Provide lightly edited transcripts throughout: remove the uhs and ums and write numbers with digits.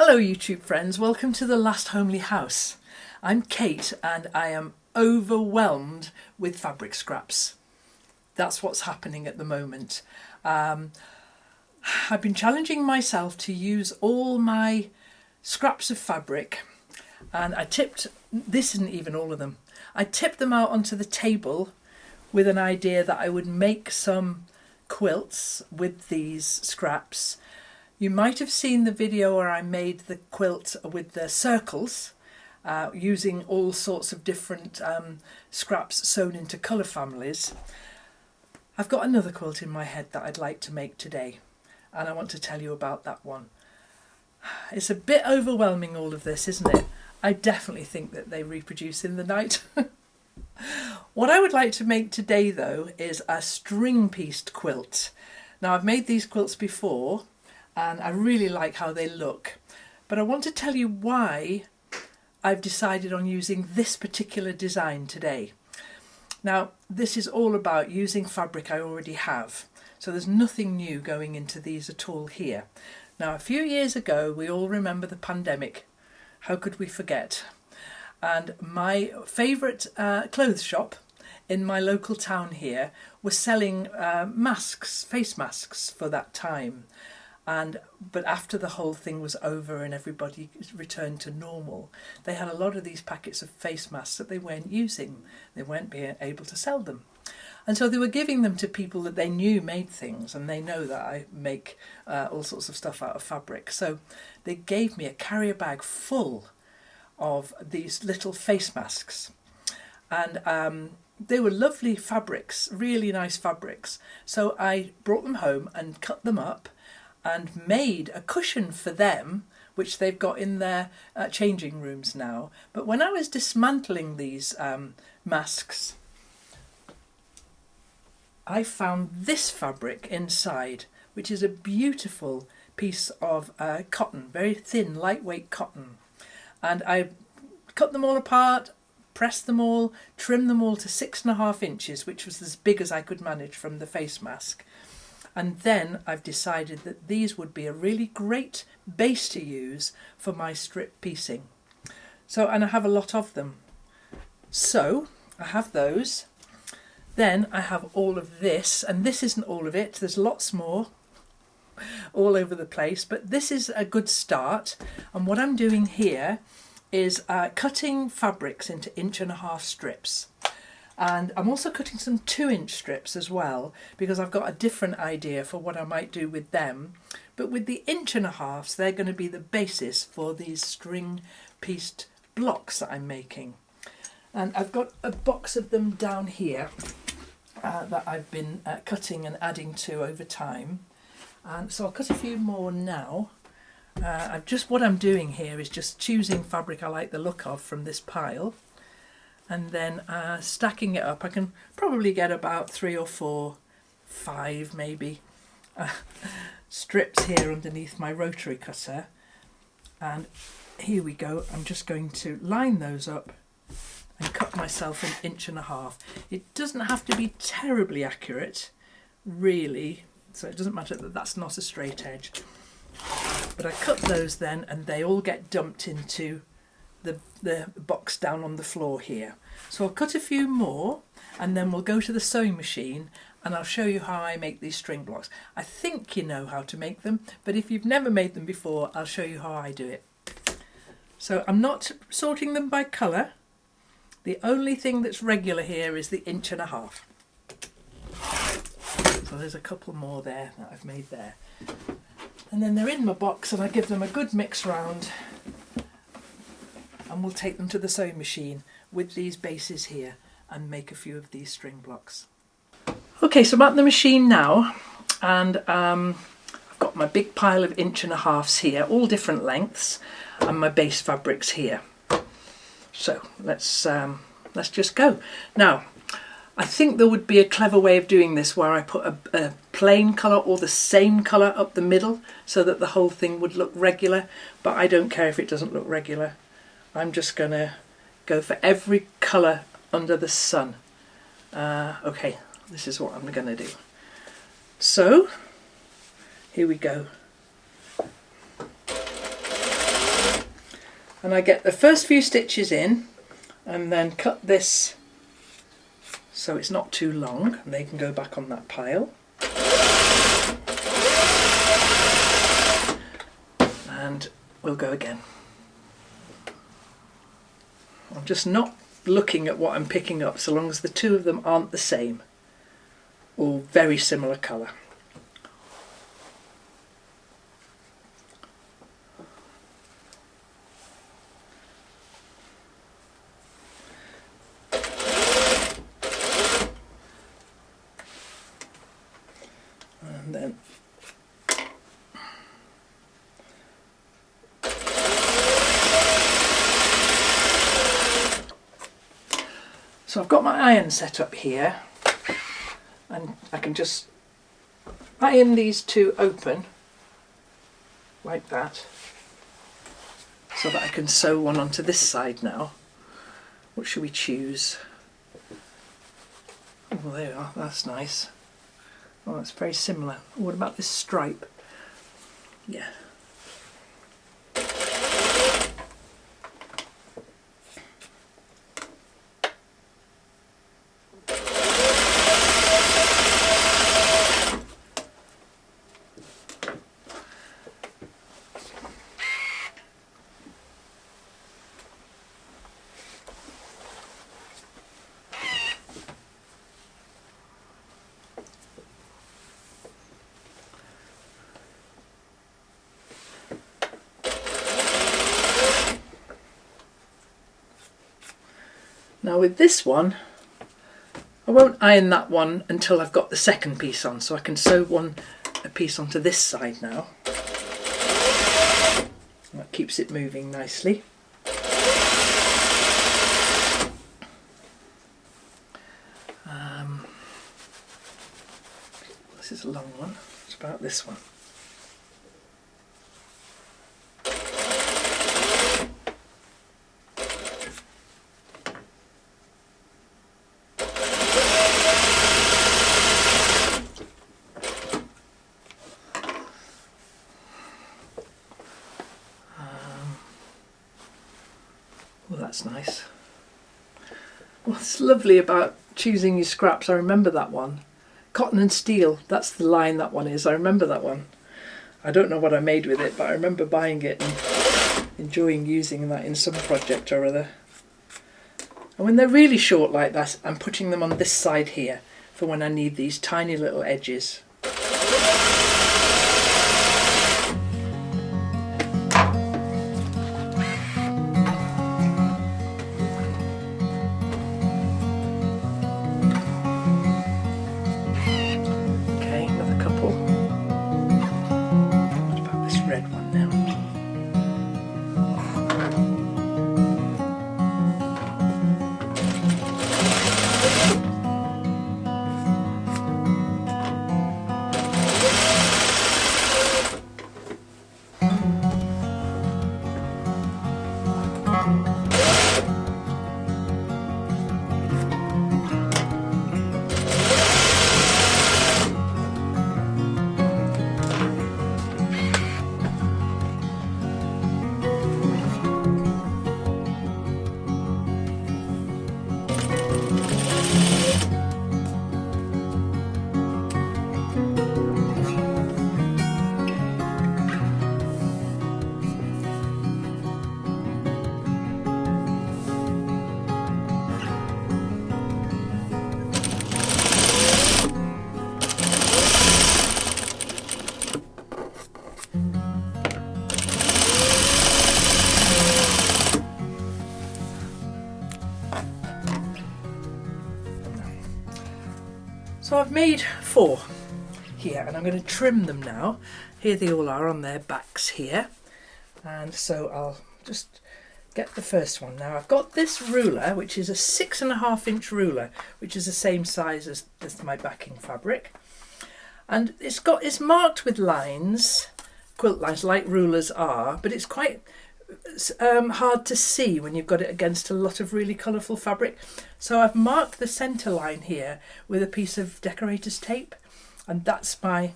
Hello YouTube friends, welcome to The Last Homely House. I'm Kate and I am overwhelmed with fabric scraps. That's what's happening at the moment. I've been challenging myself to use all my scraps of fabric, and this isn't even all of them, I tipped them out onto the table with an idea that I would make some quilts with these scraps. You might have seen the video where I made the quilt with the circles using all sorts of different scraps sewn into colour families. I've got another quilt in my head that I'd like to make today, and I want to tell you about that one. It's a bit overwhelming, all of this, isn't it? I definitely think that they reproduce in the night. What I would like to make today though is a string-pieced quilt. Now I've made these quilts before and I really like how they look, but I want to tell you why I've decided on using this particular design today. Now this is all about using fabric I already have, so there's nothing new going into these at all here. Now a few years ago we all remember the pandemic. How could we forget? And my favourite clothes shop in my local town here was selling masks, face masks for that time. But after the whole thing was over and everybody returned to normal, they had a lot of these packets of face masks that they weren't using. They weren't being able to sell them. And so they were giving them to people that they knew made things, and they know that I make all sorts of stuff out of fabric. So they gave me a carrier bag full of these little face masks. And they were lovely fabrics, really nice fabrics. So I brought them home and cut them up and made a cushion for them, which they've got in their changing rooms now. But when I was dismantling these masks, I found this fabric inside, which is a beautiful piece of cotton, very thin, lightweight cotton. And I cut them all apart, pressed them all, trimmed them all to 6.5 inches, which was as big as I could manage from the face mask. And then I've decided that these would be a really great base to use for my strip piecing. And I have a lot of them. So I have those. Then I have all of this, and this isn't all of it, there's lots more all over the place, but this is a good start. And what I'm doing here is cutting fabrics into 1.5-inch strips. And I'm also cutting some 2-inch strips as well, because I've got a different idea for what I might do with them. But with the 1.5-inch, they're going to be the basis for these string pieced blocks that I'm making. And I've got a box of them down here that I've been cutting and adding to over time. And so I'll cut a few more now. What I'm doing here is just choosing fabric I like the look of from this pile, and then stacking it up. I can probably get about 3 or 4, 5 maybe strips here underneath my rotary cutter. And here we go. I'm just going to line those up and cut myself 1.5 inches. It doesn't have to be terribly accurate, really, so it doesn't matter that that's not a straight edge. But I cut those then, and they all get dumped into the box down on the floor here. So I'll cut a few more, and then we'll go to the sewing machine and I'll show you how I make these string blocks. I think you know how to make them, but if you've never made them before, I'll show you how I do it. So I'm not sorting them by colour. The only thing that's regular here is the 1.5 inches. So there's a couple more there that I've made there. And then they're in my box, and I give them a good mix round, and we'll take them to the sewing machine with these bases here and make a few of these string blocks. Okay, so I'm at the machine now, and I've got my big pile of 1.5 inches here, all different lengths, and my base fabrics here. So let's just go. Now, I think there would be a clever way of doing this where I put a plain colour or the same colour up the middle so that the whole thing would look regular, but I don't care if it doesn't look regular. I'm just going to go for every colour under the sun. Okay, this is what I'm going to do. So, here we go. And I get the first few stitches in and then cut this so it's not too long and they can go back on that pile. And we'll go again. I'm just not looking at what I'm picking up so long as the two of them aren't the same or very similar colour. And then so I've got my iron set up here and I can just iron these two open like that so that I can sew one onto this side now. What should we choose? Oh, there we are, that's nice. Oh, that's very similar. What about this stripe? Yeah. Now with this one, I won't iron that one until I've got the second piece on, so I can sew a piece onto this side now. That keeps it moving nicely. This is a long one, it's about this one. Well, that's nice. What's lovely about choosing your scraps, I remember that one. Cotton and steel, that's the line that one is. I remember that one. I don't know what I made with it, but I remember buying it and enjoying using that in some project or other. And when they're really short like that, I'm putting them on this side here for when I need these tiny little edges. So I've made 4 here and I'm going to trim them now. Here they all are on their backs here. And so I'll just get the first one. Now I've got this ruler, which is a 6.5-inch ruler, which is the same size as my backing fabric. And it's marked with lines, quilt lines, like rulers are, but it's quite hard to see when you've got it against a lot of really colourful fabric. So I've marked the centre line here with a piece of decorator's tape, and that's my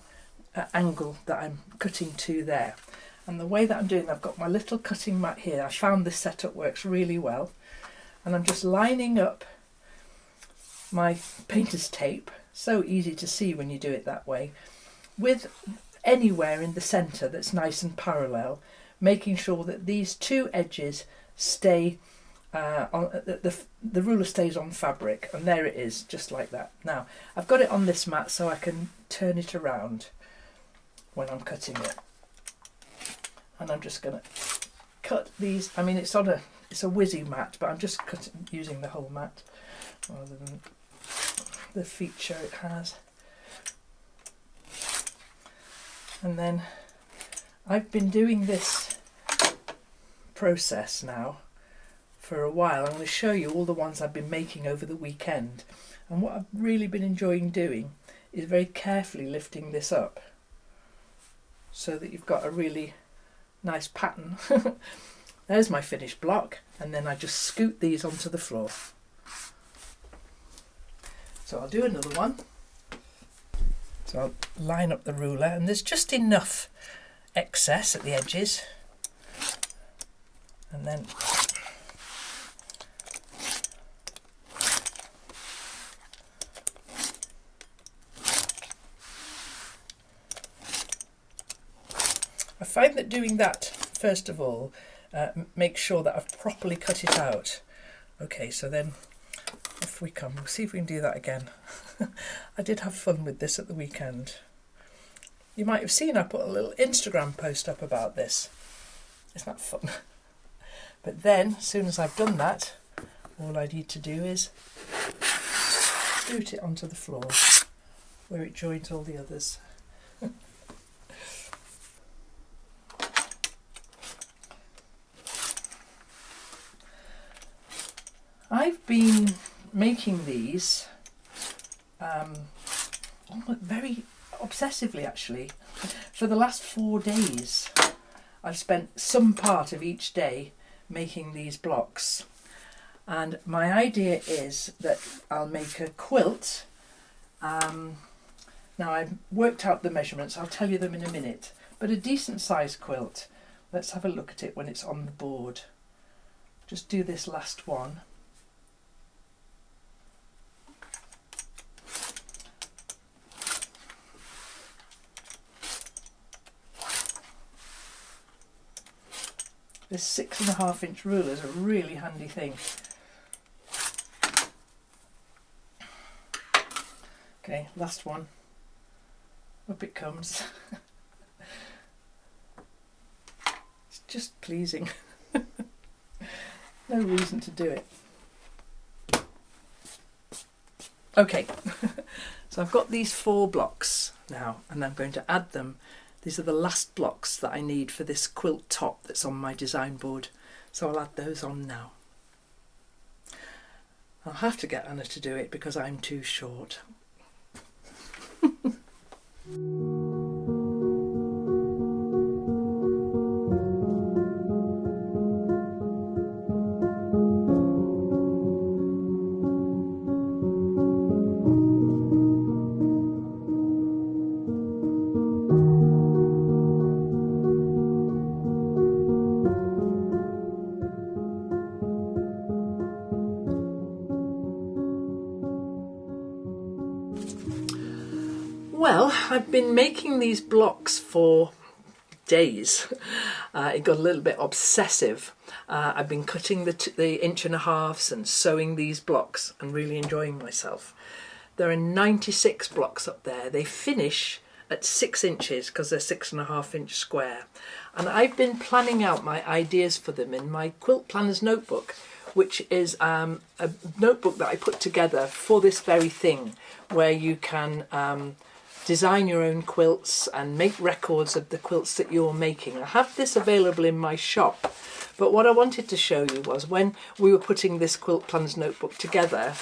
angle that I'm cutting to there. And the way that I'm doing, I've got my little cutting mat here. I found this setup works really well. And I'm just lining up my painter's tape, so easy to see when you do it that way, with anywhere in the centre that's nice and parallel, making sure that these two edges stay on the ruler stays on fabric, and there it is, just like that. Now I've got it on this mat so I can turn it around when I'm cutting it, and I'm just going to cut these. I mean, it's a whizzy mat, but I'm just using the whole mat rather than the feature it has. And then I've been doing this process now for a while. I'm going to show you all the ones I've been making over the weekend, and what I've really been enjoying doing is very carefully lifting this up so that you've got a really nice pattern. There's my finished block, and then I just scoot these onto the floor. So I'll do another one. So I'll line up the ruler, and there's just enough excess at the edges, and then I find that doing that first of all makes sure that I've properly cut it out. Okay, so then if we come, we'll see if we can do that again. I did have fun with this at the weekend. You might have seen I put a little Instagram post up about this. Isn't that fun? But then, as soon as I've done that, all I need to do is scoot it onto the floor where it joins all the others. I've been making these very obsessively, actually. For the last 4 days, I've spent some part of each day making these blocks. And my idea is that I'll make a quilt. Now I've worked out the measurements, I'll tell you them in a minute. But a decent sized quilt. Let's have a look at it when it's on the board. Just do this last one. This 6.5-inch ruler is a really handy thing. Okay, last one. Up it comes. It's just pleasing. No reason to do it. Okay, so I've got these 4 blocks now, and I'm going to add them. These are the last blocks that I need for this quilt top that's on my design board. So I'll add those on now. I'll have to get Anna to do it because I'm too short. Well, I've been making these blocks for days. It got a little bit obsessive. I've been cutting the 1.5 inch and sewing these blocks and really enjoying myself. There are 96 blocks up there. They finish at 6 inches because they're 6.5-inch square. And I've been planning out my ideas for them in my Quilt Planner's notebook, which is a notebook that I put together for this very thing, where you can design your own quilts and make records of the quilts that you're making. I have this available in my shop, but what I wanted to show you was when we were putting this Quilt Planner's notebook together,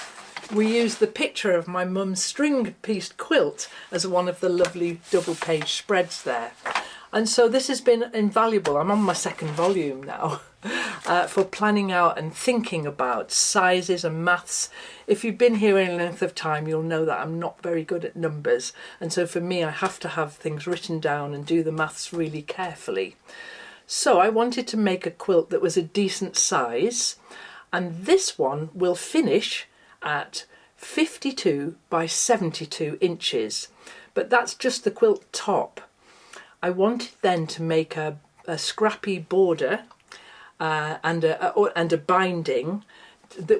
we used the picture of my mum's string-pieced quilt as one of the lovely double-page spreads there. And so this has been invaluable. I'm on my 2nd volume now. for planning out and thinking about sizes and maths. If you've been here any length of time, you'll know that I'm not very good at numbers, and so for me I have to have things written down and do the maths really carefully. So I wanted to make a quilt that was a decent size, and this one will finish at 52 by 72 inches, but that's just the quilt top. I wanted then to make a scrappy border and a binding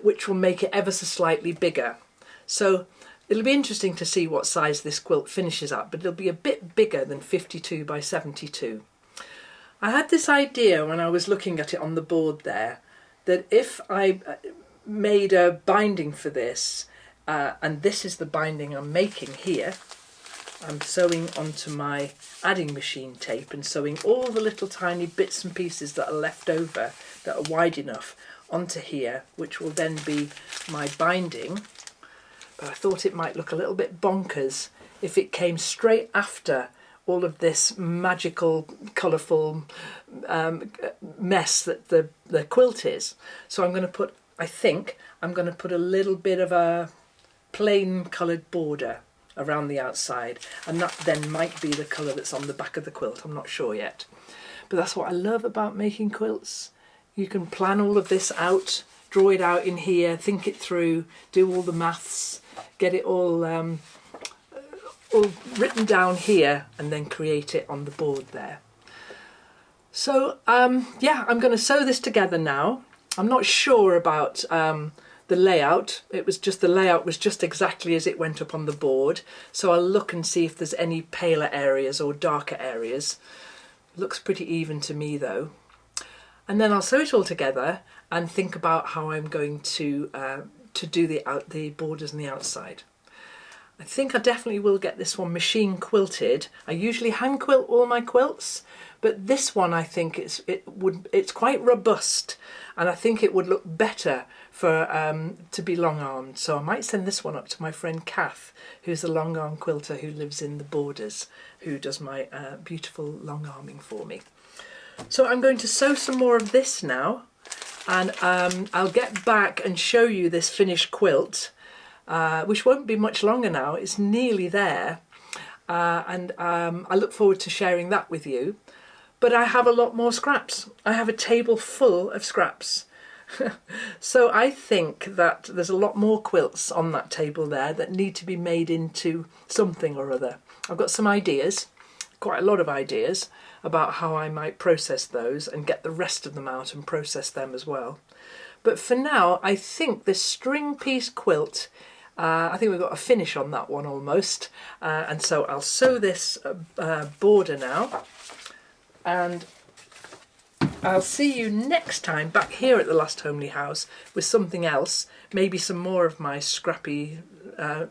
which will make it ever so slightly bigger. So it'll be interesting to see what size this quilt finishes at, but it'll be a bit bigger than 52 by 72. I had this idea when I was looking at it on the board there, that if I made a binding for this, and this is the binding I'm making here, I'm sewing onto my adding machine tape and sewing all the little tiny bits and pieces that are left over that are wide enough onto here, which will then be my binding. But I thought it might look a little bit bonkers if it came straight after all of this magical, colourful mess that the quilt is. So I'm going to put, I think, I'm going to put a little bit of a plain coloured border around the outside, and that then might be the colour that's on the back of the quilt. I'm not sure yet. But that's what I love about making quilts. You can plan all of this out, draw it out in here, think it through, do all the maths, get it all written down here, and then create it on the board there. So yeah, I'm going to sew this together now. I'm not sure about the layout. The layout was just exactly as it went up on the board, so I'll look and see if there's any paler areas or darker areas. Looks pretty even to me though. And then I'll sew it all together and think about how I'm going to do the borders and the outside. I think I definitely will get this one machine quilted. I usually hand quilt all my quilts, but this one I think it's quite robust, and I think it would look better for to be long armed. So I might send this one up to my friend Kath, who's the long arm quilter who lives in the Borders, who does my beautiful long arming for me. So I'm going to sew some more of this now, and I'll get back and show you this finished quilt. Which won't be much longer now. It's nearly there, and I look forward to sharing that with you. But I have a lot more scraps. I have a table full of scraps. So I think that there's a lot more quilts on that table there that need to be made into something or other. I've got some ideas, quite a lot of ideas, about how I might process those and get the rest of them out and process them as well. But for now, I think this string piece quilt, I think we've got a finish on that one almost. And so I'll sew this border now, and I'll see you next time back here at the Last Homely House with something else, maybe some more of my scrappy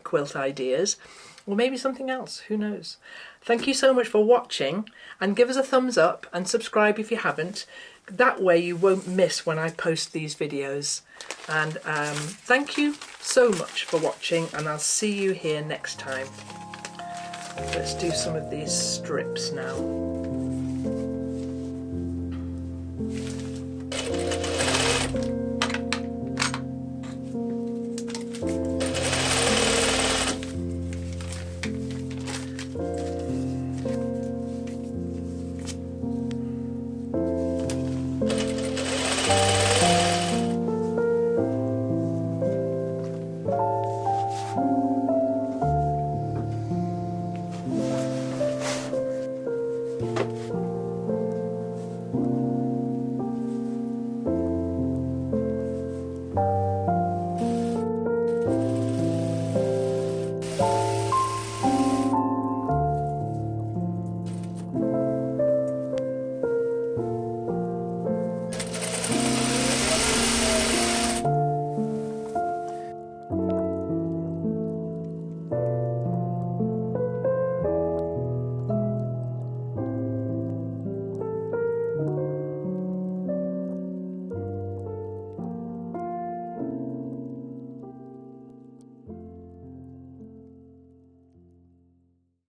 quilt ideas, or maybe something else, who knows. Thank you so much for watching, and give us a thumbs up and subscribe if you haven't. That way you won't miss when I post these videos. And thank you so much for watching, and I'll see you here next time. Let's do some of these strips now.